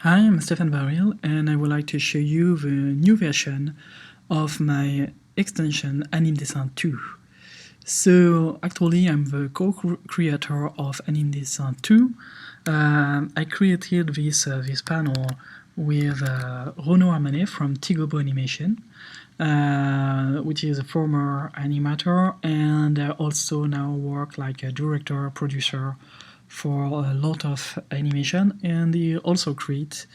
Hi, I'm Stefan Baril, and I would like to show you the new version of my extension AnimDessin 2. So actually I'm the co-creator of AnimDessin 2. I created this panel with Renaud Armanet from Tigobo Animation, which is a former animator and also now work like a director, producer for a lot of animation, and he also creates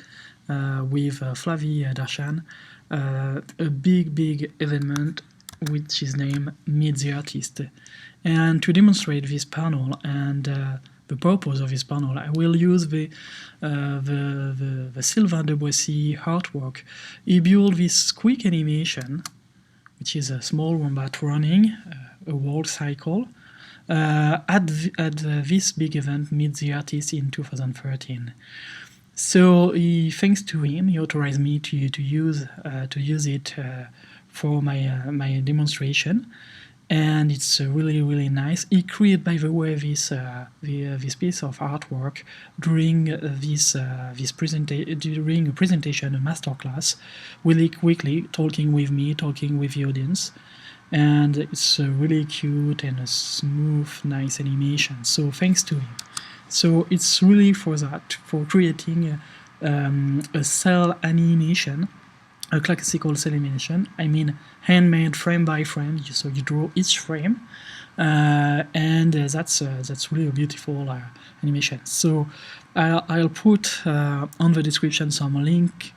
with Flavie Darshan a big event which is named Meet the Artist. And to demonstrate this panel and the purpose of this panel, I will use the Sylvain Deboissy artwork. He built this quick animation, which is a small wombat running a world cycle, at this big event, Meet the Artist, in 2013. So thanks to him, he authorized me to use it for my demonstration, and it's really nice. He created, by the way, this piece of artwork during during a presentation, a masterclass, really quickly, talking with me, talking with the audience. And it's really cute and a smooth, nice animation. So thanks to him. So it's really for that, for creating a cell animation, a classical cell animation. I mean, handmade frame by frame. So you draw each frame, and that's really a beautiful animation. So I'll put on the description some links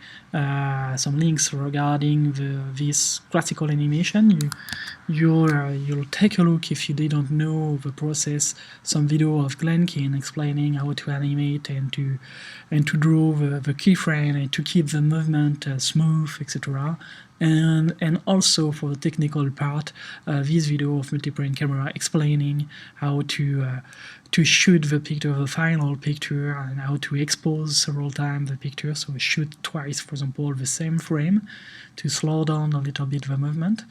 regarding this classical animation. You'll take a look, if you didn't know the process, some video of Glenn Keane explaining how to animate and to draw the keyframe and to keep the movement smooth, etc. And also for the technical part, this video of multi-point camera explaining how to shoot the picture, the final picture, and how to expose several times the picture, so shoot twice, for example, the same frame to slow down a little bit the movement.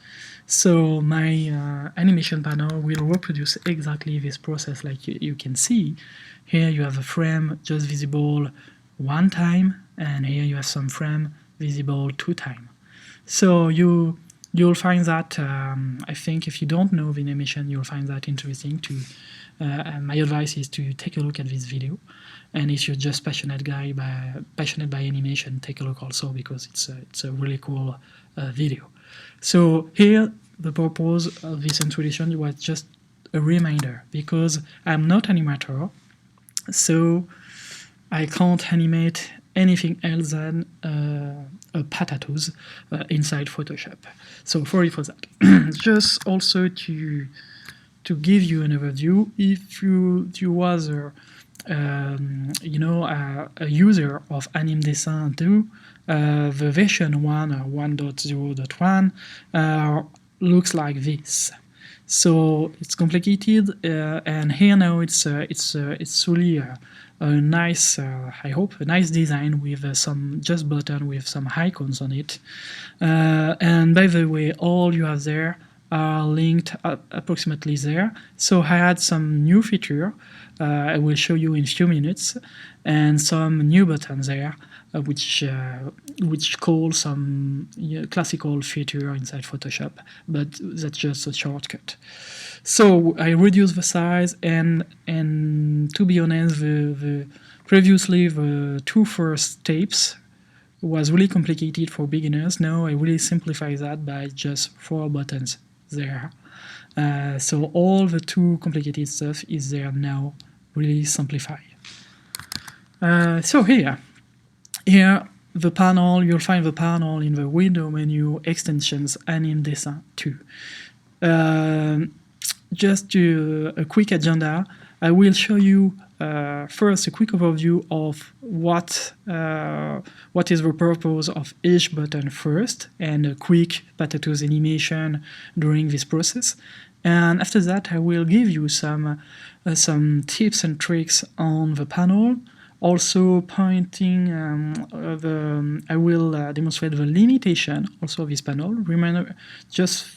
So my animation panel will reproduce exactly this process. Like you can see here, you have a frame just visible one time, and here you have some frame visible 2 times. So you'll find that, I think if you don't know the animation, you'll find that interesting. My advice is to take a look at this video, and if you're just passionate by animation, take a look also, because it's a really cool video. So here, the purpose of this introduction was just a reminder, because I'm not an animator, so I can't animate anything else than potatoes inside Photoshop. So sorry for that. Just also to give you an overview, if you was a user of AnimDessin 2, the version 1 or 1.0.1 looks like this. So it's complicated, and here now it's really a nice, I hope, a nice design with some just button with some icons on it. And by the way, all you have there are linked approximately there. So I had some new feature I will show you in a few minutes, and some new buttons there, which call some classical feature inside Photoshop, but that's just a shortcut. So I reduced the size, and to be honest, previously the 2 first steps was really complicated for beginners. Now I really simplify that by just 4 buttons there. So all the too complicated stuff is there now, really simplified. So here the panel, you'll find the panel in the window menu, extensions, AnimDessin 2. Just a quick agenda. I will show you first a quick overview of what is the purpose of each button first, and a quick potatoes animation during this process. And after that, I will give you some tips and tricks on the panel. Also pointing, I will demonstrate the limitation also of this panel. Just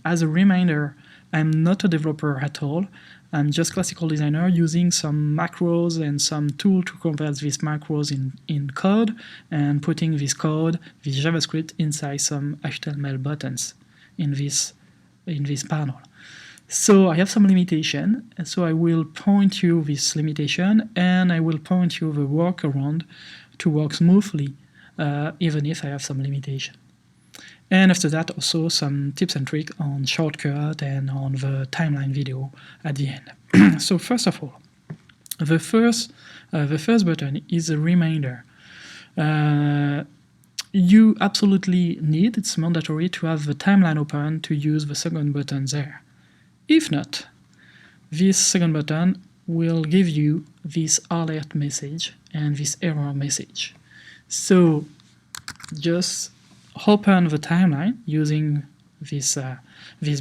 as a reminder, I'm not a developer at all. I'm just classical designer using some macros and some tool to convert these macros in code and putting this code, this JavaScript, inside some HTML buttons in this panel. So I have some limitation, and so I will point you this limitation, and I will point you the workaround to work smoothly, even if I have some limitation. And after that, also some tips and tricks on shortcut and on the timeline video at the end. So first of all, the first button is a reminder. You absolutely need, it's mandatory, to have the timeline open to use the second button there. If not, this second button will give you this alert message and this error message. So just open the timeline using this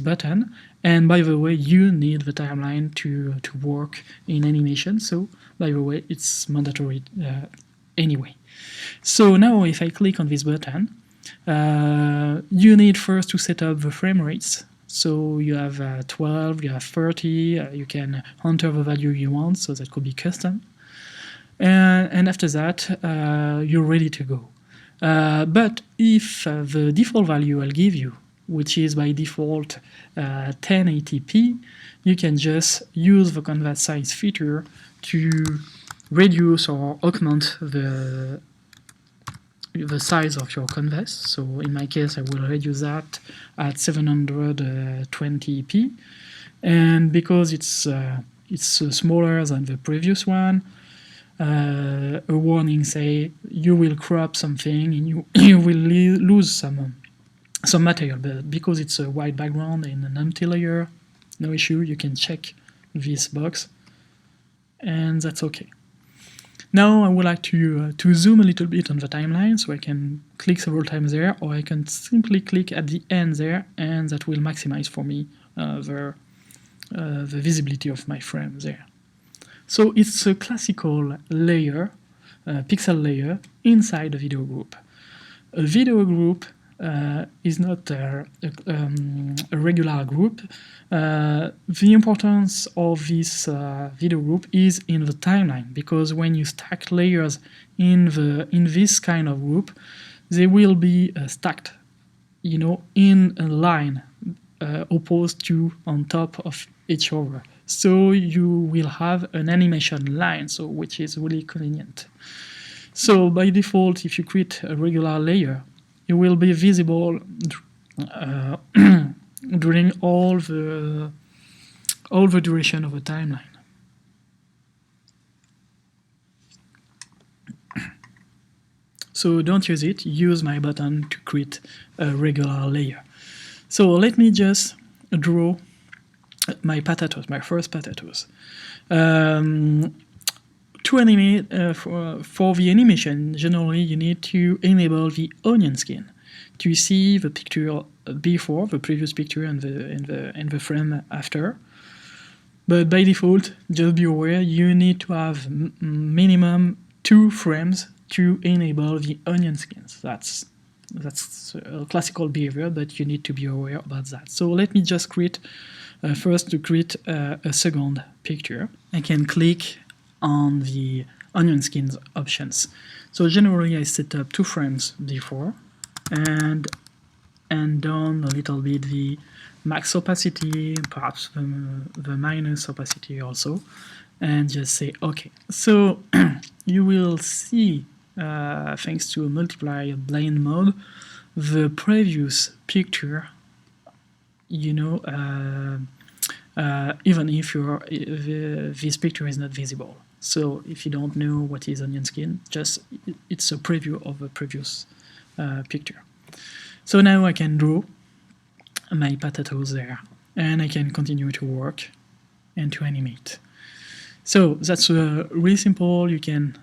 button, and by the way, you need the timeline to work in animation, so by the way, it's mandatory anyway. So now if I click on this button, you need first to set up the frame rates. So you have 12, you have 30, you can enter the value you want, so that could be custom. And after that, you're ready to go. But if the default value I'll give you, which is by default 1080p, you can just use the canvas size feature to reduce or augment the size of your canvas. So in my case, I will reduce that at 720p, and because it's smaller than the previous one, a warning say you will crop something and you will lose some material, but because it's a white background and an empty layer, no issue, you can check this box, and that's okay. Now I would like to zoom a little bit on the timeline, so I can click several times there, or I can simply click at the end there, and that will maximize for me the visibility of my frame there. So it's a classical layer, pixel layer, inside a video group. A video group is not a regular group. The importance of this video group is in the timeline, because when you stack layers in this kind of group, they will be stacked, in a line opposed to on top of each other. So you will have an animation line, so which is really convenient. So by default, if you create a regular layer, it will be visible during all the duration of a timeline. So don't use it, use my button to create a regular layer. So let me just draw my potatoes, my first potatoes. To animate, for the animation, generally you need to enable the onion skin to see the picture before, the previous picture, and the frame after. But by default, just be aware, you need to have minimum 2 frames to enable the onion skins. That's a classical behavior, but you need to be aware about that. So let me just create, first to create a second picture. I can click on the onion skins options. So generally I set up 2 frames before, and down a little bit the max opacity, perhaps the minus opacity also, and just say OK. So you will see, thanks to a multiply blend mode, the previous picture, even if this picture is not visible. So if you don't know what is onion skin, it's a preview of the previous picture. So now I can draw my potatoes there, and I can continue to work and to animate. So that's really simple. You can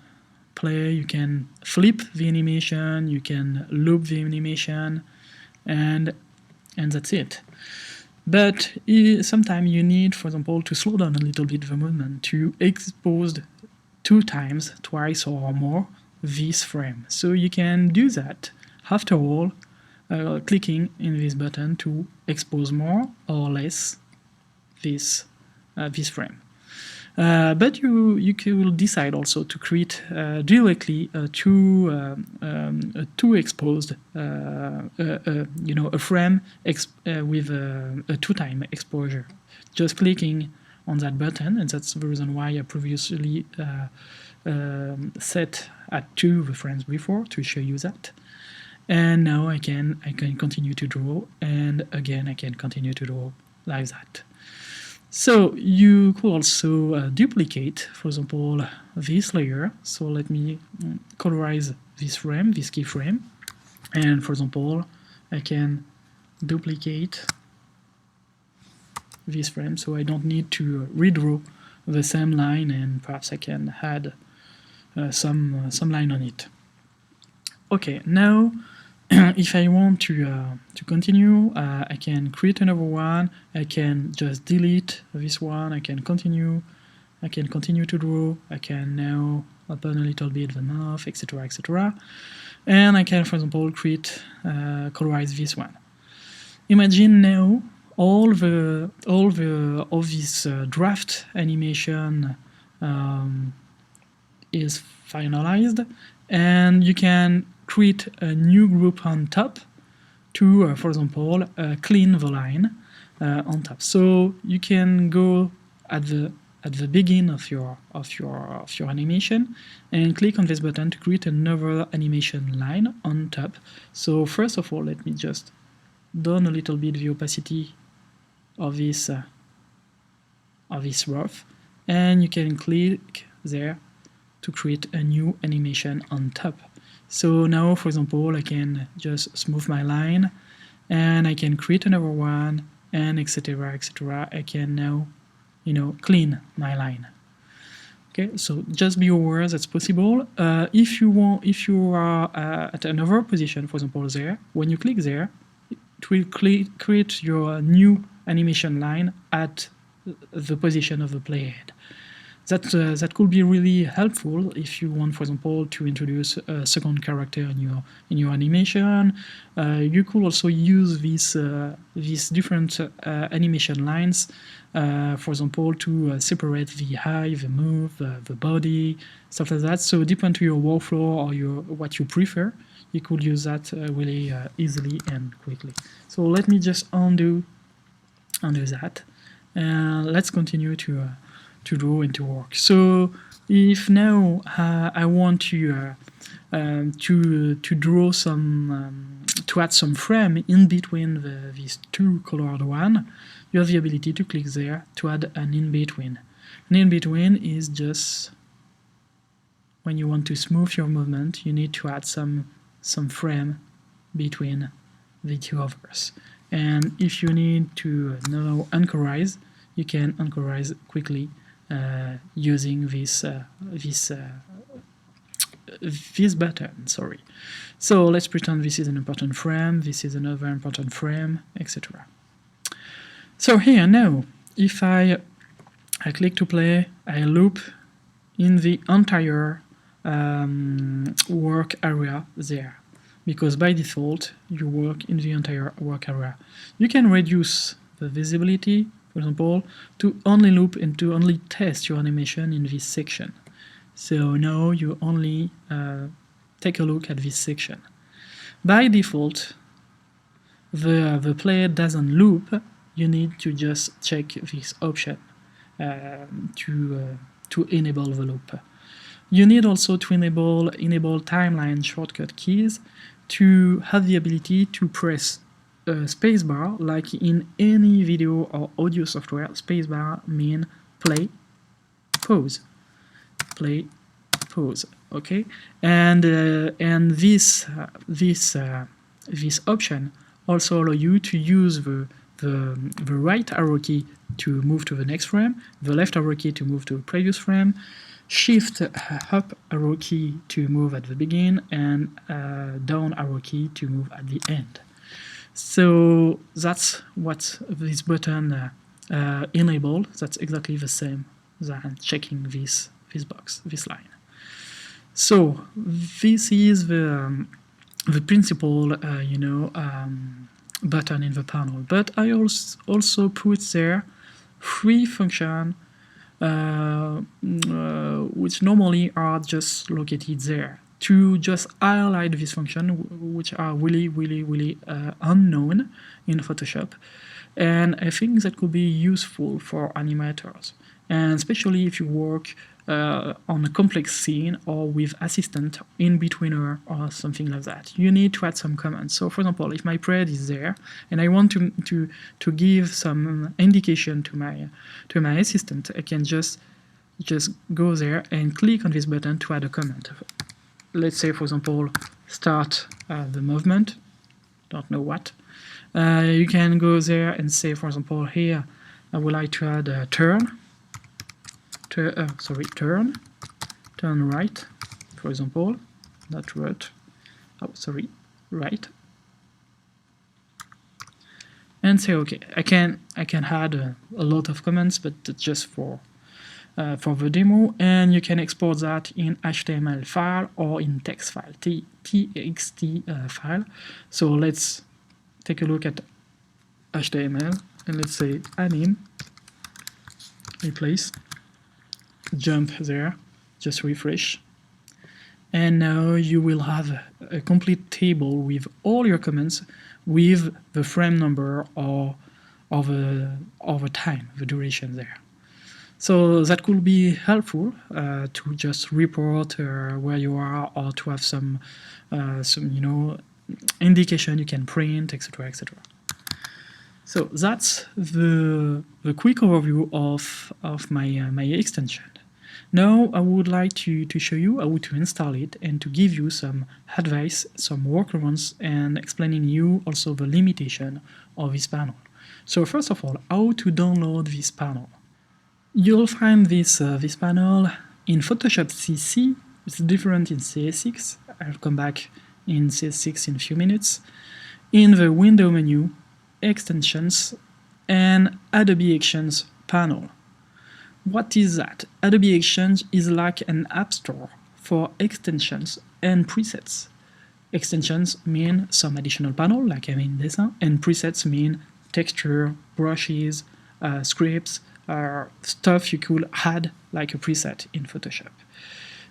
play, you can flip the animation, you can loop the animation, and that's it. But sometimes you need, for example, to slow down a little bit the movement, to expose 2 times, twice or more, this frame. So you can do that, after all, clicking in this button to expose more or less this this frame. But you will decide also to create directly two exposed, a frame with a 2-time exposure. Just clicking on that button, and that's the reason why I previously set at 2 the frames before to show you that. And now I can continue to draw, and again I can continue to draw like that. So you could also duplicate, for example, this layer. So let me colorize this frame, this keyframe, and for example, I can duplicate this frame, so I don't need to redraw the same line, and perhaps I can add some line on it. Okay, now if I want to continue, I can create another one. I can just delete this one. I can continue to draw. I can now open a little bit the mouth, etc., etc. And I can, for example, colorize this one. Imagine now all this draft animation is finalized, and you can create a new group on top to, for example, clean the line on top. So you can go at the beginning of your animation and click on this button to create another animation line on top. So first of all, let me just down a little bit the opacity of this rough, and you can click there to create a new animation on top. So now, for example, I can just smooth my line, and I can create another one, and etc., etc. I can now, clean my line. Okay, so just be aware that's possible. If you are at another position, for example, there, when you click there, it will create your new animation line at the position of the playhead. That could be really helpful if you want, for example, to introduce a second character in your animation. You could also use these different animation lines, for example, to separate the eye, the move, the body, stuff like that. So depending to your workflow or what you prefer, you could use that really easily and quickly. So let me just undo that, and let's continue to draw and to work. So if now I want to draw some to add some frame in between these two colored one, you have the ability to click there to add an in-between. An in-between is just when you want to smooth your movement, you need to add some frame between the two others. And if you need to now anchorize, you can anchorize quickly using this button. Sorry. So let's pretend this is an important frame, this is another important frame, etc. So here now, if I click to play, I loop in the entire work area there, because by default you work in the entire work area. You can reduce the visibility, for example, to only loop and to only test your animation in this section. So now you only take a look at this section. By default, the player doesn't loop. You need to just check this option to enable the loop. You need also to enable timeline shortcut keys to have the ability to press spacebar, like in any video or audio software. Spacebar means play, pause, play, pause. Okay, and this option also allow you to use the right arrow key to move to the next frame, the left arrow key to move to the previous frame, shift up arrow key to move at the beginning, and down arrow key to move at the end. So that's what this button enabled. That's exactly the same than checking this box, this line. So this is the principal, button in the panel. But I also put there three functions which normally are just located there to just highlight this function, which are really unknown in Photoshop. And I think that could be useful for animators, and especially if you work on a complex scene or with assistant in betweener or something like that. You need to add some comments. So for example, if my pred is there and I want to give some indication to my assistant, I can just go there and click on this button to add a comment. Let's say, for example, start the movement, don't know what. You can go there and say, for example, here I would like to add a turn right, for example, not right, right, and say okay. I can add a lot of comments, but just for the demo, and you can export that in HTML file or in text file, txt file. So let's take a look at HTML, and let's say anim, replace, jump there, just refresh, and now you will have a complete table with all your comments with the frame number or the time, the duration there. So that could be helpful to just report where you are, or to have some indication you can print, etc., etc. So that's the quick overview of my extension. Now I would like to show you how to install it and to give you some advice, some workarounds, and explaining you also the limitation of this panel. So first of all, how to download this panel. You'll find this panel in Photoshop CC. It's different in CS6. I'll come back in CS6 in a few minutes. In the window menu, extensions, and Adobe Actions panel. What is that? Adobe Actions is like an app store for extensions and presets. Extensions mean some additional panel like AnimDessin, and presets mean texture, brushes, scripts, stuff you could add like a preset in Photoshop.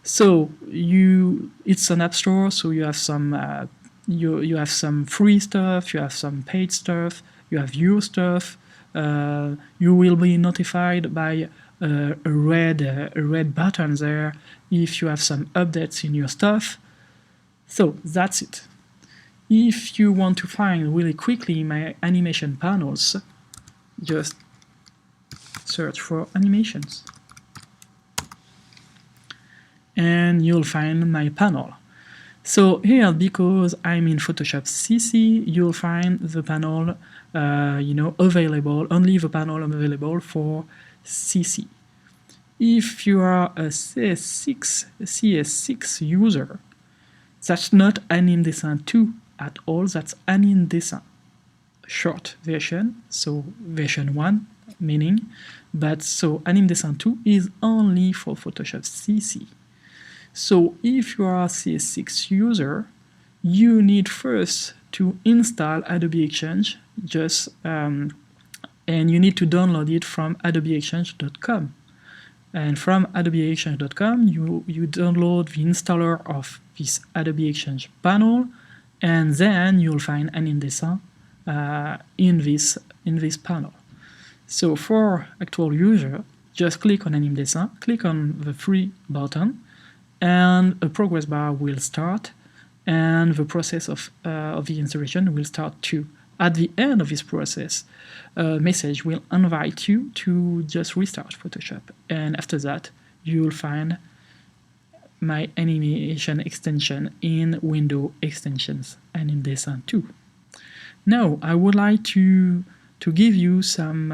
So it's an app store, so you have some you have some free stuff, you have some paid stuff, you have your stuff. You will be notified by a red button there if you have some updates in your stuff. So that's it. If you want to find really quickly my animation panels, just search for animations and you'll find my panel. So here, because I'm in Photoshop CC, you'll find the panel available, only the panel available for CC. If you are a CS6 user, that's not AnimDessin 2 at all, that's AnimDessin short version, so version 1 meaning, but so AnimDessin 2 is only for Photoshop CC. So if you are a CS6 user, you need first to install Adobe Exchange, and you need to download it from adobeexchange.com. And from adobeexchange.com, you download the installer of this Adobe Exchange panel, and then you'll find AnimDessin in this panel. So for actual user, just click on AnimDessin, click on the free button, and a progress bar will start, and the process of the installation will start too. At the end of this process, a message will invite you to just restart Photoshop, and after that you will find my animation extension in Window Extensions AnimDessin 2. Now I would like to give you some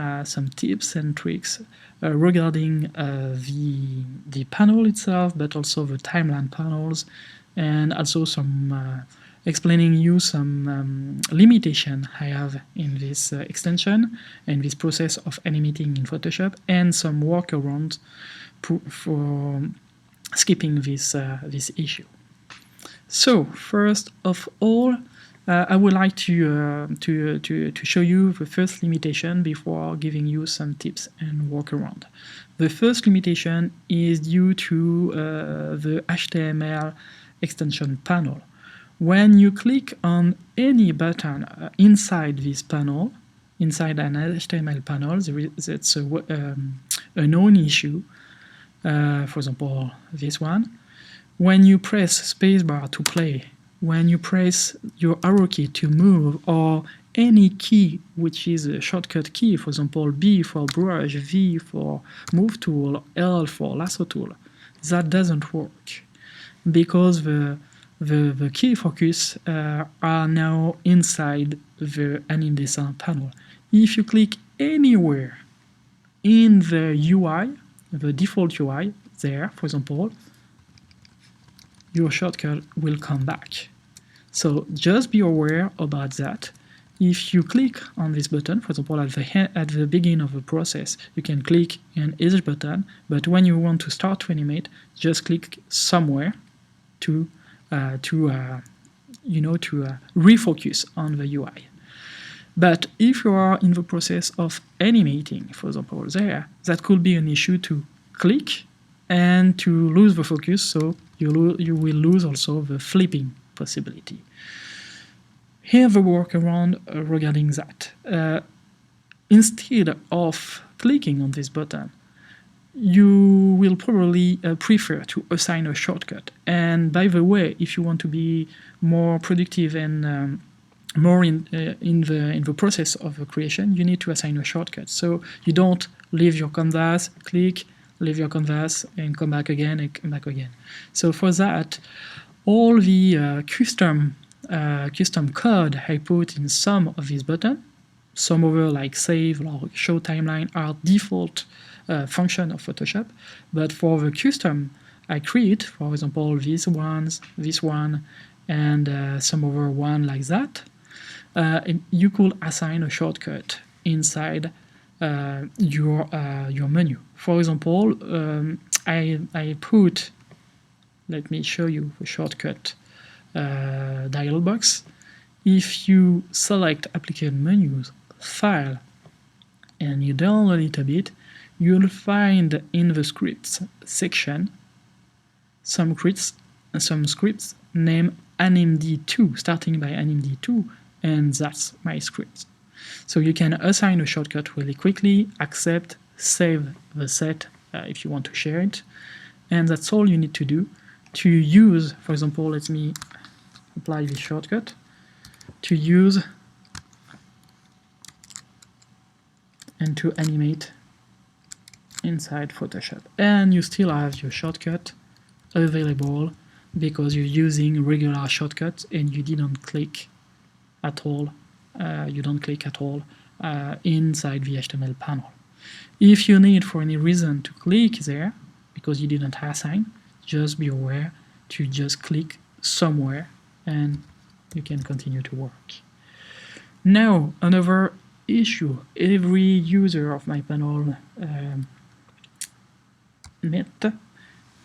tips and tricks regarding the panel itself, but also the timeline panels, and also some explaining you some limitation I have in this extension and this process of animating in Photoshop, and some workaround for skipping this issue. So first of all, I would like to show you the first limitation before giving you some tips and workaround. The first limitation is due to the HTML extension panel. When you click on any button inside this panel, inside an HTML panel, that's a known issue. For example, this one. When you press spacebar to play, when you press your arrow key to move, or any key which is a shortcut key, for example B for brush, V for move tool, L for lasso tool, that doesn't work because the key focus are now inside the AnimDessin panel. If you click anywhere in the UI, the default UI there, for example, your shortcut will come back. So just be aware about that. If you click on this button, for example, at the beginning of the process, you can click an edge button, but when you want to start to animate, just click somewhere to refocus on the UI. But if you are in the process of animating, for example, there, that could be an issue to click and to lose the focus, so you will lose also the flipping possibility. Here the workaround regarding that. Instead of clicking on this button, you will probably prefer to assign a shortcut. And by the way, if you want to be more productive and more in the process of the creation, you need to assign a shortcut. So you don't leave your canvas, click, leave your canvas, and come back again and come back again. So for that, all the custom code I put in some of these buttons, some other like save or show timeline are default function of Photoshop, but for the custom I create, for example, this one, and some other one like that, you could assign a shortcut inside your menu. For example, I put, let me show you the shortcut dialog box. If you select application menus, file, and you download it a bit, you'll find in the scripts section some scripts named AnimD2, starting by AnimD2, and that's my script. So you can assign a shortcut really quickly, accept, save the set if you want to share it, and that's all you need to do to use, for example, let me apply this shortcut, to use and to animate inside Photoshop. And you still have your shortcut available because you're using regular shortcuts and you didn't click at all. You don't click at all inside the HTML panel. If you need for any reason to click there because you didn't assign, just be aware to just click somewhere and you can continue to work. Now, another issue every user of my panel met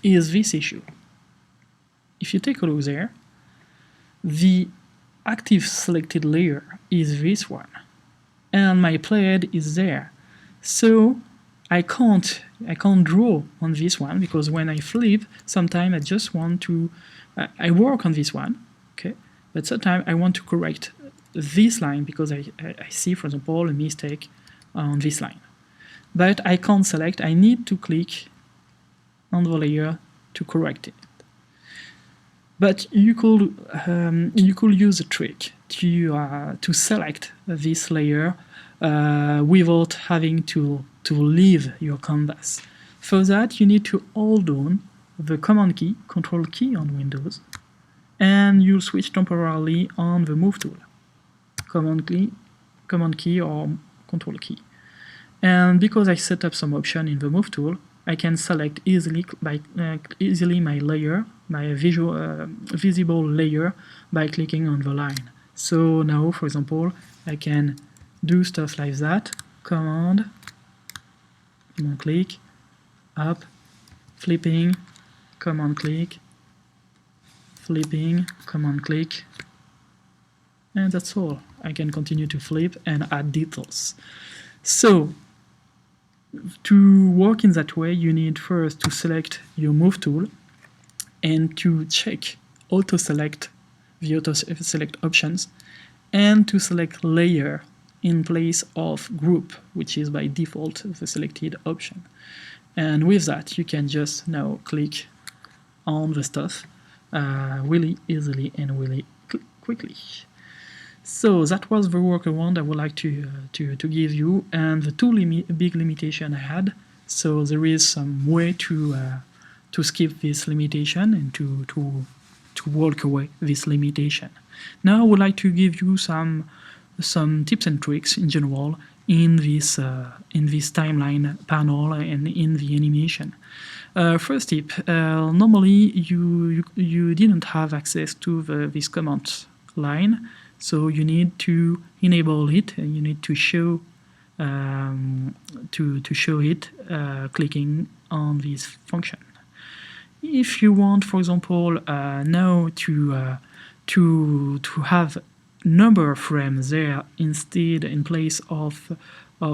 is this issue. If you take a look there, the active selected layer is this one, and my playhead is there. So I can't draw on this one because when I flip, sometimes I just want to I work on this one, okay, but sometimes I want to correct this line because I see, for example, a mistake on this line. But I can't select, I need to click on the layer to correct it. But you could use a trick to select this layer without having to leave your canvas. For that, you need to hold down the Command key, Control key on Windows, and you'll switch temporarily on the Move tool. Command key or Control key. And because I set up some option in the Move tool, I can select easily my layer, my visible layer, by clicking on the line. So now, for example, I can do stuff like that. Command click, up, flipping, Command click, flipping, Command click, And that's all. I can continue to flip and add details. So to work in that way, you need first to select your move tool and to check auto select the auto select options, and to select layer in place of group, which is by default the selected option. And with that, you can just now click on the stuff really easily and really quickly. So that was the workaround I would like to give you, and the two big limitation I had. So there is some way to skip this limitation and to walk away this limitation. Now I would like to give you some tips and tricks in general in this timeline panel and in the animation. First tip: normally you didn't have access to this command line, so you need to enable it, and you need to show it clicking on this function. If you want, for example, now to have number of frames there instead in place of I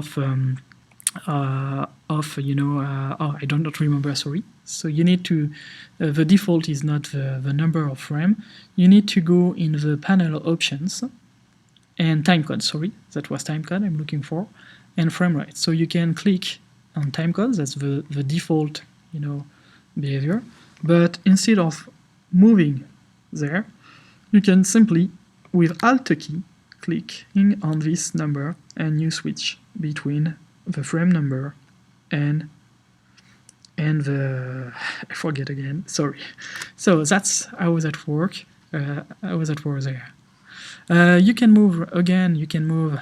don't remember, sorry. So you need to, the default is not the number of frame. You need to go in the panel options and timecode, sorry, that was timecode I'm looking for, and frame rate. So you can click on timecode, that's the default, behavior. But instead of moving there, you can simply, with Alt key, clicking on this number, and you switch between the frame number and the, I forget again, sorry. So that's how that work. There. You can move again. You can move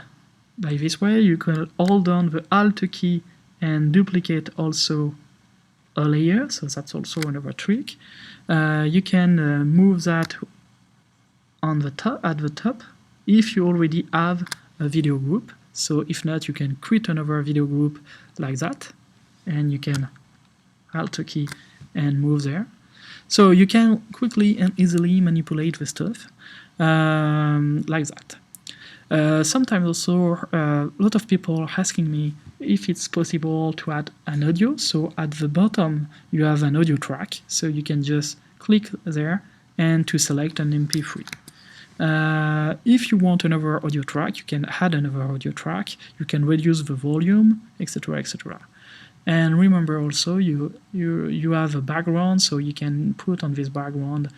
by this way. You can hold down the Alt key and duplicate also a layer. So that's also another trick. You can move that on the top, at the top, if you already have a video group. So if not, you can create another video group like that, and you can Alt key and move there. So you can quickly and easily manipulate the stuff like that. Sometimes also a lot of people are asking me if it's possible to add an audio. So at the bottom you have an audio track, so you can just click there and to select an MP3. If you want another audio track, you can add another audio track, you can reduce the volume, etc., etc. And remember also you have a background, so you can put on this background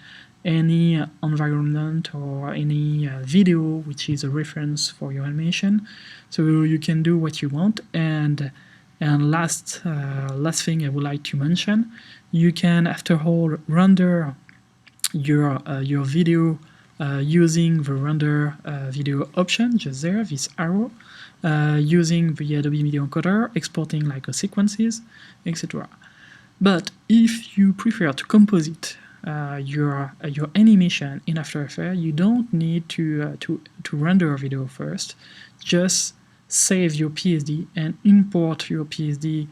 any environment or any video which is a reference for your animation, so you can do what you want. And last thing I would like to mention, you can after all render your video using the render video option just there, this arrow, using the Adobe Media Encoder, exporting like a sequences, etc. But if you prefer to composite your animation in After Effects, you don't need to render a video first. Just save your PSD and import your PSD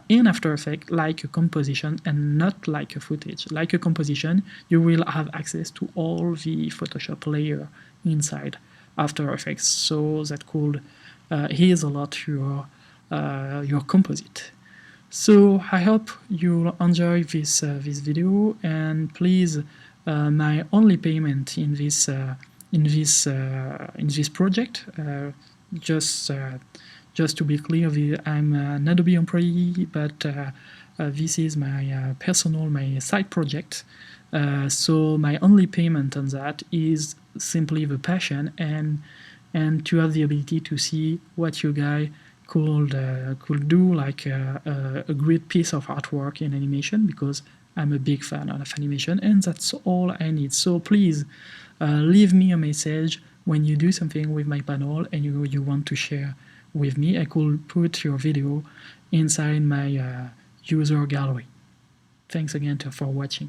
in After Effects like a composition and not like a footage. Like a composition, you will have access to all the Photoshop layer inside After Effects, so that could ease a lot your composite. So I hope you enjoy this video, and please, my only payment in this project, just to be clear, I'm an Adobe employee, but this is my my side project. So my only payment on that is simply the passion and to have the ability to see what you guys could do, like a great piece of artwork in animation, because I'm a big fan of animation, and that's all I need. So please leave me a message when you do something with my panel and you want to share with me. I could put your video inside my user gallery. Thanks again for watching.